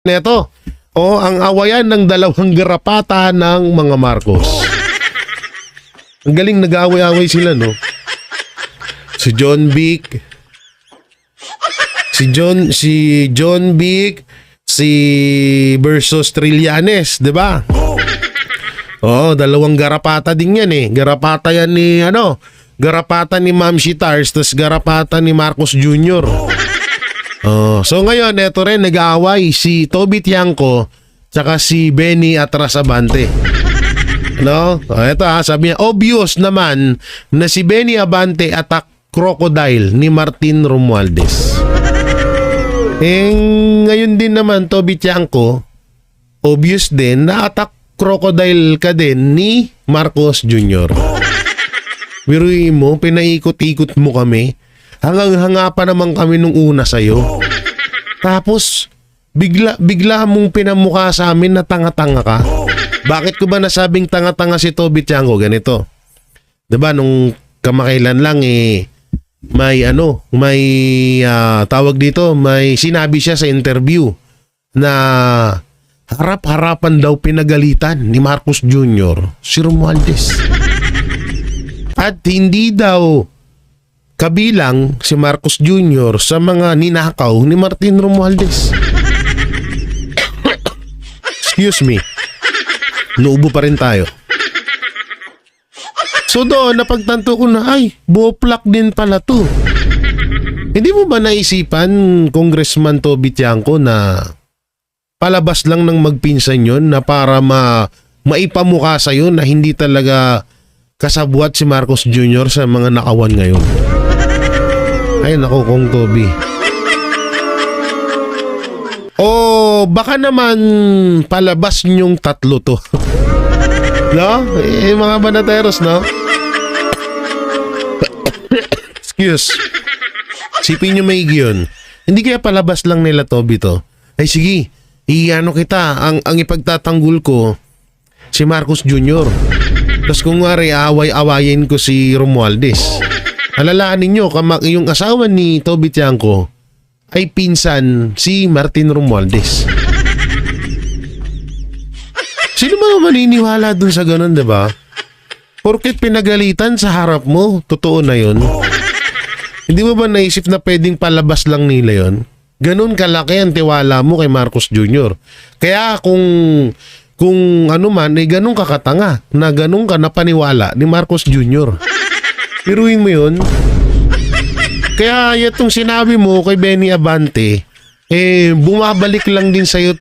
neto. O ang awayan ng dalawang garapata ng mga Marcos. Ang galing nag-aaway-aaway sila, no? Si John Vic, si John Vic, si versus Trillanes, 'di ba? Oh, dalawang garapata din 'yan eh. Garapata 'yan ni garapata ni Ma'am Shitars, tas garapata ni Marcos Jr. Oh, so ngayon eto rin nag-aaway si Toby Tiangco tsaka si Benny Atrasabante. No? Oh, eto sabi niya, obvious naman na si Benny Abante attack crocodile ni Martin Romualdez. Ngayon din naman Toby Tiangco, obvious din na attack crocodile ka din ni Marcos Jr. Biruin mo, pinaikot-ikot mo kami. Hanga pa naman kami nung una sa'yo. Tapos, bigla mong pinamukha sa amin na tanga-tanga ka. Bakit ko ba nasabing tanga-tanga si Toby Tiangco? Ganito. Diba, nung kamakailan lang may tawag dito, may sinabi siya sa interview na harap-harapan daw pinagalitan ni Marcos Jr. si Romualdez. At hindi daw kabilang si Marcos Jr. sa mga ninakaw ni Martin Romualdez. Excuse me. Nuubo pa rin tayo. So doon, napagtanto ko na, ay, boplak din pala to. Hindi mo ba naisipan, Congressman Toby Tiangco, na palabas lang ng magpinsan yun na para maipamukha sa'yo na hindi talaga kasabwat si Marcos Jr. sa mga nakawan ngayon? Ay, naku, Kong Toby. O baka naman palabas nyong tatlo to. No? Mga banateros, no? Excuse. Sipin nyo maigi yun. Hindi kaya palabas lang nila Toby to. Ay sige, iano kita. Ang ipagtatanggol ko, si Marcos Jr. Tapos kung ngari, away-awayin ko si Romualdez. Alalaan ninyo, yung asawa ni Toby Tiangco ay pinsan si Martin Romualdez. Sino ba maniniwala dun sa ganun, diba? Porket pinagalitan sa harap mo, totoo na yun. Hindi mo ba naisip na pwedeng palabas lang nila yun? Ganun kalaki ang tiwala mo kay Marcos Jr. Kaya kung ano man, ganun ka katanga na ganun ka napaniwala ni Marcos Jr. Piruin mo yun. Kaya itong sinabi mo kay Benny Abante, bumabalik lang din sa'yo